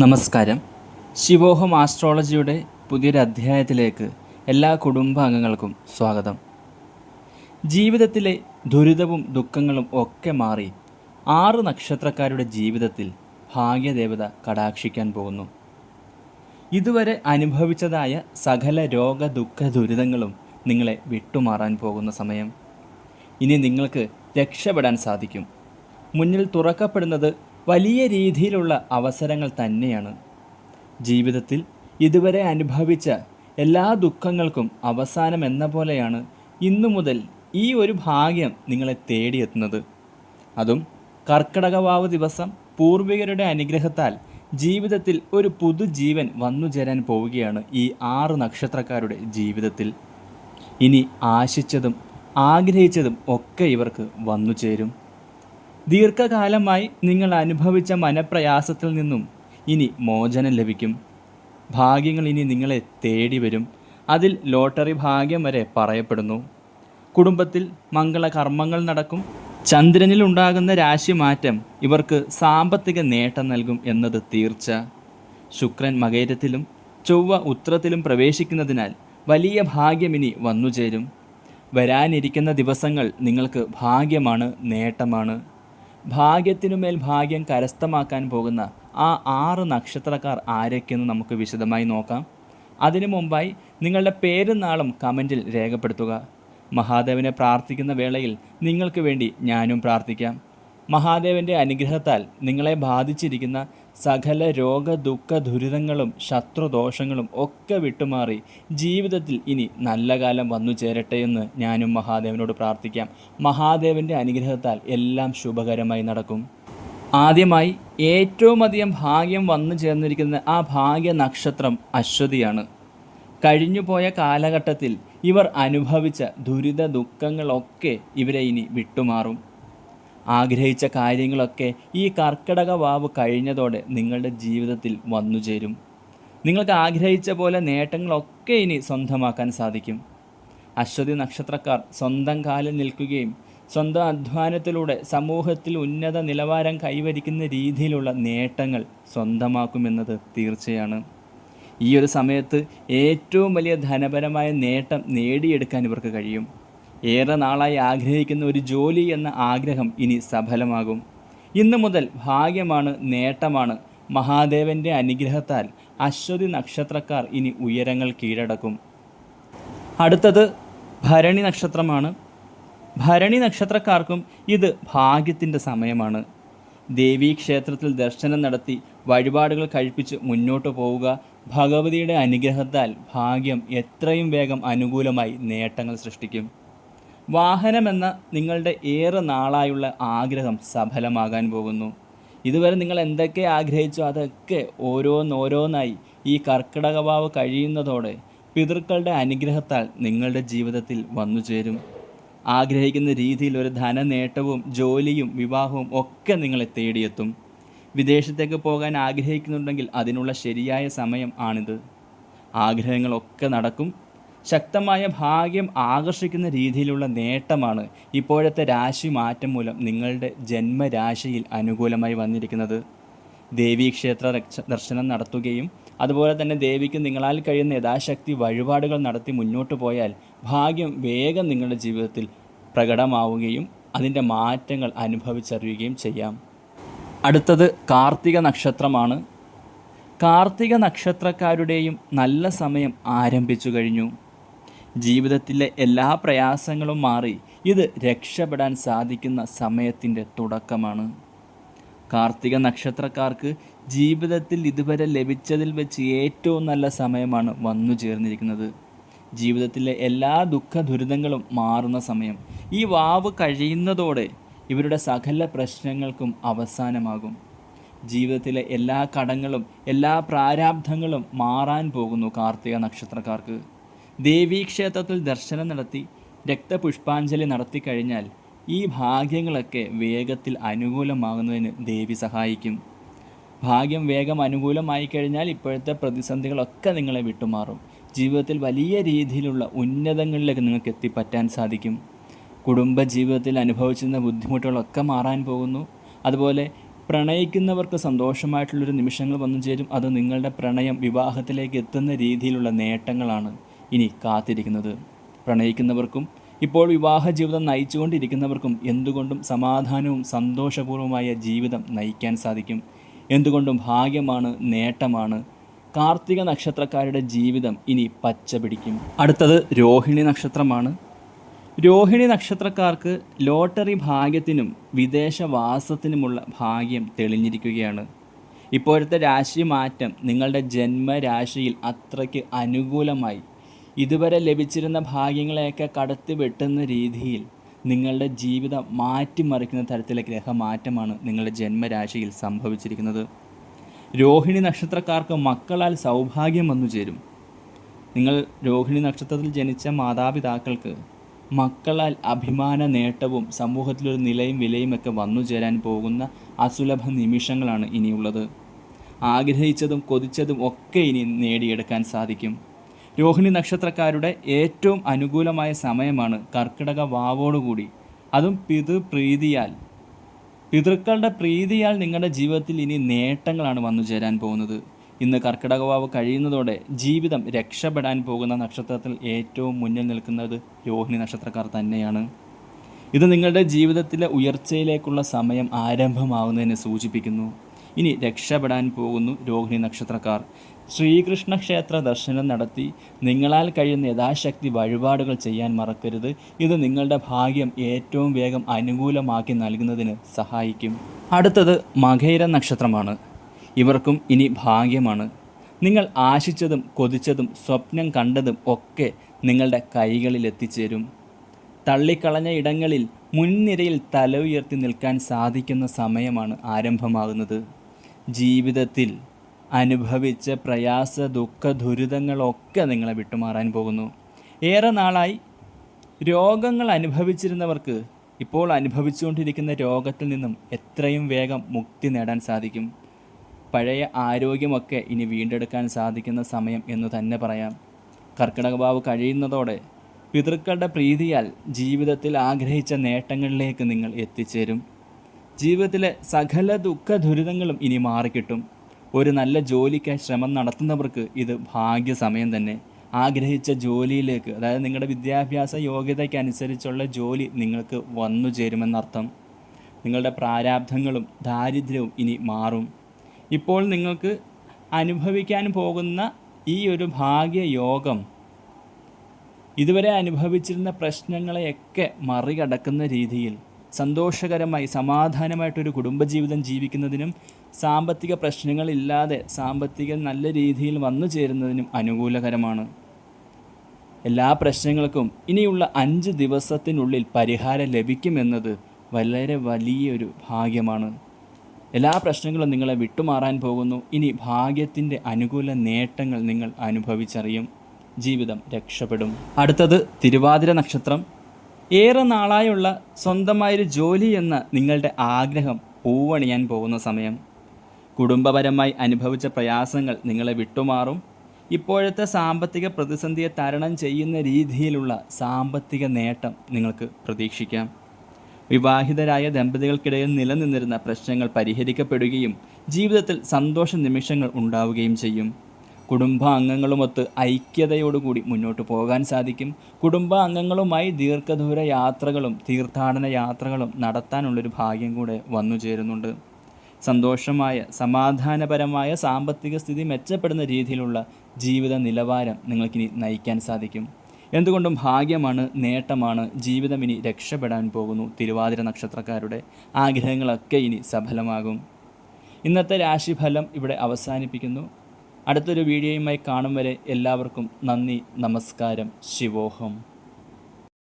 നമസ്കാരം. ശിവോഹം ആസ്ട്രോളജിയുടെ പുതിയൊരു അധ്യായത്തിലേക്ക് എല്ലാ കുടുംബാംഗങ്ങൾക്കും സ്വാഗതം. ജീവിതത്തിലെ ദുരിതവും ദുഃഖങ്ങളും ഒക്കെ മാറി 6 നക്ഷത്രക്കാരുടെ ജീവിതത്തിൽ ഭാഗ്യദേവത കടാക്ഷിക്കാൻ പോകുന്നു. ഇതുവരെ അനുഭവിച്ചതായ സകല രോഗ ദുഃഖ ദുരിതങ്ങളും നിങ്ങളെ വിട്ടുമാറാൻ പോകുന്ന സമയം. ഇനി നിങ്ങൾക്ക് രക്ഷപ്പെടാൻ സാധിക്കും. മുന്നിൽ തുറക്കപ്പെടുന്നത് വലിയ രീതിയിലുള്ള അവസരങ്ങൾ തന്നെയാണ്. ജീവിതത്തിൽ ഇതുവരെ അനുഭവിച്ച എല്ലാ ദുഃഖങ്ങൾക്കും അവസാനം എന്ന പോലെയാണ് ഇന്നു മുതൽ ഈ ഒരു ഭാഗ്യം നിങ്ങളെ തേടിയെത്തുന്നത്. അതും കർക്കിടകവാവ് ദിവസം പൂർവികരുടെ അനുഗ്രഹത്താൽ ജീവിതത്തിൽ ഒരു പുതുജീവൻ വന്നു ചേരാൻ പോവുകയാണ് ഈ 6 നക്ഷത്രക്കാരുടെ ജീവിതത്തിൽ. ഇനി ആശിച്ചതും ആഗ്രഹിച്ചതും ഒക്കെ ഇവർക്ക് വന്നു ചേരും. ദീർഘകാലമായി നിങ്ങൾ അനുഭവിച്ച മനപ്രയാസത്തിൽ നിന്നും ഇനി മോചനം ലഭിക്കും. ഭാഗ്യങ്ങൾ ഇനി നിങ്ങളെ തേടി വരും. അതിൽ ലോട്ടറി ഭാഗ്യം വരെ പറയപ്പെടുന്നു. കുടുംബത്തിൽ മംഗളകർമ്മങ്ങൾ നടക്കും. ചന്ദ്രനിൽ ഉണ്ടാകുന്ന രാശിമാറ്റം ഇവർക്ക് സാമ്പത്തിക നേട്ടം നൽകും എന്നത് തീർച്ച. ശുക്രൻ മകരത്തിലും ചൊവ്വ ഉത്രത്തിലും പ്രവേശിക്കുന്നതിനാൽ വലിയ ഭാഗ്യം ഇനി വന്നുചേരും. വരാനിരിക്കുന്ന ദിവസങ്ങൾ നിങ്ങൾക്ക് ഭാഗ്യമാണ്, നേട്ടമാണ്. ഭാഗ്യത്തിനുമേൽ ഭാഗ്യം കരസ്ഥമാക്കാൻ പോകുന്ന ആ 6 നക്ഷത്രക്കാർ ആരൊക്കെയെന്ന് നമുക്ക് വിശദമായി നോക്കാം. അതിനു മുമ്പായി നിങ്ങളുടെ പേരും നാളും കമൻറ്റിൽ രേഖപ്പെടുത്തുക. മഹാദേവനെ പ്രാർത്ഥിക്കുന്ന വേളയിൽ നിങ്ങൾക്ക് വേണ്ടി ഞാനും പ്രാർത്ഥിക്കാം. മഹാദേവൻ്റെ അനുഗ്രഹത്താൽ നിങ്ങളെ ബാധിച്ചിരിക്കുന്ന സകല രോഗ ദുഃഖ ദുരിതങ്ങളും ശത്രുദോഷങ്ങളും ഒക്കെ വിട്ടുമാറി ജീവിതത്തിൽ ഇനി നല്ല കാലം വന്നു ചേരട്ടെ എന്ന് ഞാനും മഹാദേവനോട് പ്രാർത്ഥിക്കാം. മഹാദേവൻ്റെ അനുഗ്രഹത്താൽ എല്ലാം ശുഭകരമായി നടക്കും. ആദ്യമായി ഏറ്റവും അധികം ഭാഗ്യം വന്നു ചേർന്നിരിക്കുന്ന ആ ഭാഗ്യ നക്ഷത്രം അശ്വതിയാണ്. കഴിഞ്ഞുപോയ കാലഘട്ടത്തിൽ ഇവർ അനുഭവിച്ച ദുരിത ദുഃഖങ്ങളൊക്കെ ഇവരെ ഇനി വിട്ടുമാറും. ആഗ്രഹിച്ച കാര്യങ്ങളൊക്കെ ഈ കർക്കിടക വാവ് കഴിഞ്ഞതോടെ നിങ്ങളുടെ ജീവിതത്തിൽ വന്നുചേരും. നിങ്ങൾക്ക് ആഗ്രഹിച്ച പോലെ നേട്ടങ്ങളൊക്കെ ഇനി സ്വന്തമാക്കാൻ സാധിക്കും. അശ്വതി നക്ഷത്രക്കാർ സ്വന്തം കാലിൽ നിൽക്കുകയും സ്വന്തം അധ്വാനത്തിലൂടെ സമൂഹത്തിൽ ഉന്നത നിലവാരം കൈവരിക്കുന്ന രീതിയിലുള്ള നേട്ടങ്ങൾ സ്വന്തമാക്കുമെന്നത് തീർച്ചയാണ്. ഈ ഒരു സമയത്ത് ഏറ്റവും വലിയ ധനപരമായ നേട്ടം നേടിയെടുക്കാൻ ഇവർക്ക് കഴിയും. ഏറെ നാളായി ആഗ്രഹിക്കുന്ന ഒരു ജോലി എന്ന ആഗ്രഹം ഇനി സഫലമാകും. ഇന്നു മുതൽ ഭാഗ്യമാണ്, നേട്ടമാണ്. മഹാദേവൻ്റെ അനുഗ്രഹത്താൽ അശ്വതി നക്ഷത്രക്കാർ ഇനി ഉയരങ്ങൾ കീഴടക്കും. അടുത്തത് ഭരണി നക്ഷത്രമാണ്. ഭരണി നക്ഷത്രക്കാർക്കും ഇത് ഭാഗ്യത്തിൻ്റെ സമയമാണ്. ദേവീക്ഷേത്രത്തിൽ ദർശനം നടത്തി വഴിപാടുകൾ കഴിപ്പിച്ച് മുന്നോട്ട് പോവുക. ഭഗവതിയുടെ അനുഗ്രഹത്താൽ ഭാഗ്യം എത്രയും വേഗം അനുകൂലമായി നേട്ടങ്ങൾ സൃഷ്ടിക്കും. വാഹനമെന്ന നിങ്ങളുടെ ഏറെ നാളായുള്ള ആഗ്രഹം സഫലമാകാൻ പോകുന്നു. ഇതുവരെ നിങ്ങൾ എന്തൊക്കെ ആഗ്രഹിച്ചോ അതൊക്കെ ഓരോന്നോരോന്നായി ഈ കർക്കിടകവാവ് കഴിയുന്നതോടെ പിതൃക്കളുടെ അനുഗ്രഹത്താൽ നിങ്ങളുടെ ജീവിതത്തിൽ വന്നു ചേരും. ആഗ്രഹിക്കുന്ന രീതിയിൽ ഒരു ധനനേട്ടവും ജോലിയും വിവാഹവും ഒക്കെ നിങ്ങളെ തേടിയെത്തും. വിദേശത്തേക്ക് പോകാൻ ആഗ്രഹിക്കുന്നുണ്ടെങ്കിൽ അതിനുള്ള ശരിയായ സമയം ആണിത്. ആഗ്രഹങ്ങളൊക്കെ നടക്കും. ശക്തമായ ഭാഗ്യം ആകർഷിക്കുന്ന രീതിയിലുള്ള നേട്ടമാണ് ഇപ്പോഴത്തെ രാശി മാറ്റം മൂലം നിങ്ങളുടെ ജന്മരാശിയിൽ അനുകൂലമായി വന്നിരിക്കുന്നത്. ദേവീക്ഷേത്ര ദർശനം നടത്തുകയും അതുപോലെ തന്നെ ദേവിക്ക് നിങ്ങളാൽ കഴിയുന്ന യഥാശക്തി വഴിപാടുകൾ നടത്തി മുന്നോട്ട് പോയാൽ ഭാഗ്യം വേഗം നിങ്ങളുടെ ജീവിതത്തിൽ പ്രകടമാവുകയും അതിൻ്റെ മാറ്റങ്ങൾ അനുഭവിച്ചറിയുകയും ചെയ്യാം. അടുത്തത് കാർത്തിക നക്ഷത്രമാണ്. കാർത്തിക നക്ഷത്രക്കാരുടെയും നല്ല സമയം ആരംഭിച്ചു കഴിഞ്ഞു. ജീവിതത്തിലെ എല്ലാ പ്രയാസങ്ങളും മാറി ഇത് രക്ഷപ്പെടാൻ സാധിക്കുന്ന സമയത്തിൻ്റെ തുടക്കമാണ്. കാർത്തിക നക്ഷത്രക്കാർക്ക് ജീവിതത്തിൽ ഇതുവരെ ലഭിച്ചതിൽ വെച്ച് ഏറ്റവും നല്ല സമയമാണ് വന്നു ചേർന്നിരിക്കുന്നത്. ജീവിതത്തിലെ എല്ലാ ദുഃഖ ദുരിതങ്ങളും മാറുന്ന സമയം. ഈ വാവ് കഴിയുന്നതോടെ ഇവരുടെ സകല പ്രശ്നങ്ങൾക്കും അവസാനമാകും. ജീവിതത്തിലെ എല്ലാ കടങ്ങളും എല്ലാ പ്രാരാബ്ധങ്ങളും മാറാൻ പോകുന്നു കാർത്തിക നക്ഷത്രക്കാർക്ക്. ദേവീക്ഷേത്രത്തിൽ ദർശനം നടത്തി രക്തപുഷ്പാഞ്ജലി നടത്തി കഴിഞ്ഞാൽ ഈ ഭാഗ്യങ്ങളൊക്കെ വേഗത്തിൽ അനുകൂലമാകുന്നതിന് ദേവി സഹായിക്കും. ഭാഗ്യം വേഗം അനുകൂലമായി കഴിഞ്ഞാൽ ഇപ്പോഴത്തെ പ്രതിസന്ധികളൊക്കെ നിങ്ങളെ വിട്ടുമാറും. ജീവിതത്തിൽ വലിയ രീതിയിലുള്ള ഉന്നതങ്ങളിലേക്ക് നിങ്ങൾക്ക് എത്തിപ്പറ്റാൻ സാധിക്കും. കുടുംബജീവിതത്തിൽ അനുഭവിച്ചിരുന്ന ബുദ്ധിമുട്ടുകളൊക്കെ മാറാൻ പോകുന്നു. അതുപോലെ പ്രണയിക്കുന്നവർക്ക് സന്തോഷമായിട്ടുള്ളൊരു നിമിഷങ്ങൾ വന്നു ചേരും. അത് നിങ്ങളുടെ പ്രണയം വിവാഹത്തിലേക്ക് എത്തുന്ന രീതിയിലുള്ള നേട്ടങ്ങളാണ് ഇനി കാത്തിരിക്കുന്നത്. പ്രണയിക്കുന്നവർക്കും ഇപ്പോൾ വിവാഹ ജീവിതം നയിച്ചുകൊണ്ടിരിക്കുന്നവർക്കും എന്തുകൊണ്ടും സമാധാനവും സന്തോഷപൂർവ്വമായ ജീവിതം നയിക്കാൻ സാധിക്കും. എന്തുകൊണ്ടും ഭാഗ്യമാണ്, നേട്ടമാണ്. കാർത്തിക നക്ഷത്രക്കാരുടെ ജീവിതം ഇനി പച്ച പിടിക്കും. അടുത്തത് രോഹിണി നക്ഷത്രമാണ്. രോഹിണി നക്ഷത്രക്കാർക്ക് ലോട്ടറി ഭാഗ്യത്തിനും വിദേശവാസത്തിനുമുള്ള ഭാഗ്യം തെളിഞ്ഞിരിക്കുകയാണ്. ഇപ്പോഴത്തെ രാശി മാറ്റം നിങ്ങളുടെ ജന്മരാശിയിൽ അത്രയ്ക്ക് അനുകൂലമായി ഇതുവരെ ലഭിച്ചിരുന്ന ഭാഗ്യങ്ങളെയൊക്കെ കടത്തി വെട്ടുന്ന രീതിയിൽ നിങ്ങളുടെ ജീവിതം മാറ്റിമറിക്കുന്ന തരത്തിലെ ഗ്രഹമാറ്റമാണ് നിങ്ങളുടെ ജന്മരാശിയിൽ സംഭവിച്ചിരിക്കുന്നത്. രോഹിണി നക്ഷത്രക്കാർക്ക് മക്കളാൽ സൗഭാഗ്യം വന്നു ചേരും. നിങ്ങൾ രോഹിണി നക്ഷത്രത്തിൽ ജനിച്ച മാതാപിതാക്കൾക്ക് മക്കളാൽ അഭിമാന നേട്ടവും സമൂഹത്തിലൊരു നിലയും വിലയുമൊക്കെ വന്നു ചേരാൻ പോകുന്ന അസുലഭ നിമിഷങ്ങളാണ് ഇനിയുള്ളത്. ആഗ്രഹിച്ചതും കൊതിച്ചതും ഒക്കെ ഇനി നേടിയെടുക്കാൻ സാധിക്കും. രോഹിണി നക്ഷത്രക്കാരുടെ ഏറ്റവും അനുകൂലമായ സമയമാണ് കർക്കിടക വാവോടുകൂടി. അതും പിതൃക്കളുടെ പ്രീതിയാൽ നിങ്ങളുടെ ജീവിതത്തിൽ ഇനി നേട്ടങ്ങളാണ് വന്നു ചേരാൻ പോകുന്നത്. ഇന്ന് കർക്കിടക വാവ് കഴിയുന്നതോടെ ജീവിതം രക്ഷപ്പെടാൻ പോകുന്ന നക്ഷത്രത്തിൽ ഏറ്റവും മുന്നിൽ നിൽക്കുന്നത് രോഹിണി നക്ഷത്രക്കാർ തന്നെയാണ്. ഇത് നിങ്ങളുടെ ജീവിതത്തിലെ ഉയർച്ചയിലേക്കുള്ള സമയം ആരംഭമാവുന്നതിനെ സൂചിപ്പിക്കുന്നു. ഇനി രക്ഷപ്പെടാൻ പോകുന്നു രോഹിണി നക്ഷത്രക്കാർ. ശ്രീകൃഷ്ണ ക്ഷേത്ര ദർശനം നടത്തി നിങ്ങളാൽ കഴിയുന്ന യഥാശക്തി വഴിപാടുകൾ ചെയ്യാൻ മറക്കരുത്. ഇത് നിങ്ങളുടെ ഭാഗ്യം ഏറ്റവും വേഗം അനുകൂലമാക്കി നൽകുന്നതിന് സഹായിക്കും. അടുത്തത് മകയിര നക്ഷത്രമാണ്. ഇവർക്കും ഇനി ഭാഗ്യമാണ്. നിങ്ങൾ ആശിച്ചതും കൊതിച്ചതും സ്വപ്നം കണ്ടതും ഒക്കെ നിങ്ങളുടെ കൈകളിൽ എത്തിച്ചേരും. തള്ളിക്കളഞ്ഞ ഇടങ്ങളിൽ മുൻനിരയിൽ തല ഉയർത്തി നിൽക്കാൻ സാധിക്കുന്ന സമയമാണ് ആരംഭമാകുന്നത്. ജീവിതത്തിൽ അനുഭവിച്ച പ്രയാസ ദുഃഖ ദുരിതങ്ങളൊക്കെ നിങ്ങളെ വിട്ടുമാറാൻ പോകുന്നു. ഏറെ നാളായി രോഗങ്ങൾ അനുഭവിച്ചിരുന്നവർക്ക് ഇപ്പോൾ അനുഭവിച്ചുകൊണ്ടിരിക്കുന്ന രോഗത്തിൽ നിന്നും എത്രയും വേഗം മുക്തി നേടാൻ സാധിക്കും. പഴയ ആരോഗ്യമൊക്കെ ഇനി വീണ്ടെടുക്കാൻ സാധിക്കുന്ന സമയം എന്ന് തന്നെ പറയാം. കർക്കിടകവാവ് കഴിയുന്നതോടെ പിതൃക്കളുടെ പ്രീതിയാൽ ജീവിതത്തിൽ ആഗ്രഹിച്ച നേട്ടങ്ങളിലേക്ക് നിങ്ങൾ എത്തിച്ചേരും. ജീവിതത്തിലെ സകല ദുഃഖ ദുരിതങ്ങളും ഇനി മാറിക്കിട്ടും. ഒരു നല്ല ജോലിക്കായി ശ്രമം നടത്തുന്നവർക്ക് ഇത് ഭാഗ്യസമയം തന്നെ. ആഗ്രഹിച്ച ജോലിയിലേക്ക്, അതായത് നിങ്ങളുടെ വിദ്യാഭ്യാസ യോഗ്യതയ്ക്കനുസരിച്ചുള്ള ജോലി നിങ്ങൾക്ക് വന്നു ചേരുമെന്നർത്ഥം. നിങ്ങളുടെ പ്രാരാബ്ധങ്ങളും ദാരിദ്ര്യവും ഇനി മാറും. ഇപ്പോൾ നിങ്ങൾക്ക് അനുഭവിക്കാൻ പോകുന്ന ഈ ഒരു ഭാഗ്യയോഗം ഇതുവരെ അനുഭവിച്ചിരുന്ന പ്രശ്നങ്ങളെയൊക്കെ മറികടക്കുന്ന രീതിയിൽ സന്തോഷകരമായി സമാധാനമായിട്ടൊരു കുടുംബജീവിതം ജീവിക്കുന്നതിനും സാമ്പത്തിക പ്രശ്നങ്ങളില്ലാതെ സാമ്പത്തികം നല്ല രീതിയിൽ വന്നു ചേരുന്നതിനും അനുകൂലകരമാണ്. എല്ലാ പ്രശ്നങ്ങൾക്കും ഇനിയുള്ള 5 ദിവസത്തിനുള്ളിൽ പരിഹാരം ലഭിക്കുമെന്നത് വളരെ വലിയൊരു ഭാഗ്യമാണ്. എല്ലാ പ്രശ്നങ്ങളും നിങ്ങളെ വിട്ടുമാറാൻ പോകുന്നു. ഇനി ഭാഗ്യത്തിൻ്റെ അനുകൂല നേട്ടങ്ങൾ നിങ്ങൾ അനുഭവിച്ചറിയും. ജീവിതം രക്ഷപ്പെടും. അടുത്തത് തിരുവാതിര നക്ഷത്രം. ഏറെ നാളായുള്ള സ്വന്തമായൊരു ജോലി എന്ന നിങ്ങളുടെ ആഗ്രഹം പൂവണിയാൻ പോകുന്ന സമയം. കുടുംബപരമായി അനുഭവിച്ച പ്രയാസങ്ങൾ നിങ്ങളെ വിട്ടുമാറും. ഇപ്പോഴത്തെ സാമ്പത്തിക പ്രതിസന്ധിയെ തരണം ചെയ്യുന്ന രീതിയിലുള്ള സാമ്പത്തിക നേട്ടം നിങ്ങൾക്ക് പ്രതീക്ഷിക്കാം. വിവാഹിതരായ ദമ്പതികൾക്കിടയിൽ നിലനിന്നിരുന്ന പ്രശ്നങ്ങൾ പരിഹരിക്കപ്പെടുകയും ജീവിതത്തിൽ സന്തോഷ നിമിഷങ്ങൾ ഉണ്ടാവുകയും ചെയ്യും. കുടുംബാംഗങ്ങളുമൊത്ത് ഐക്യതയോടുകൂടി മുന്നോട്ട് പോകാൻ സാധിക്കും. കുടുംബാംഗങ്ങളുമായി ദീർഘദൂര യാത്രകളും തീർത്ഥാടന യാത്രകളും നടത്താനുള്ളൊരു ഭാഗ്യം കൂടെ വന്നു ചേരുന്നുണ്ട്. സന്തോഷമായ സമാധാനപരമായ സാമ്പത്തിക സ്ഥിതി മെച്ചപ്പെടുന്ന രീതിയിലുള്ള ജീവിത നിലവാരം നിങ്ങൾക്കിനി നയിക്കാൻ സാധിക്കും. എന്തുകൊണ്ടും ഭാഗ്യമാണ്, നേട്ടമാണ്. ജീവിതം ഇനി രക്ഷപ്പെടാൻ പോകുന്നു. തിരുവാതിര നക്ഷത്രക്കാരുടെ ആഗ്രഹങ്ങളൊക്കെ ഇനി സഫലമാകും. ഇന്നത്തെ രാശിഫലം ഇവിടെ അവസാനിപ്പിക്കുന്നു. അടുത്തൊരു വീഡിയോയുമായി കാണും വരെ എല്ലാവർക്കും നന്ദി, നമസ്കാരം. ശിവോഹം.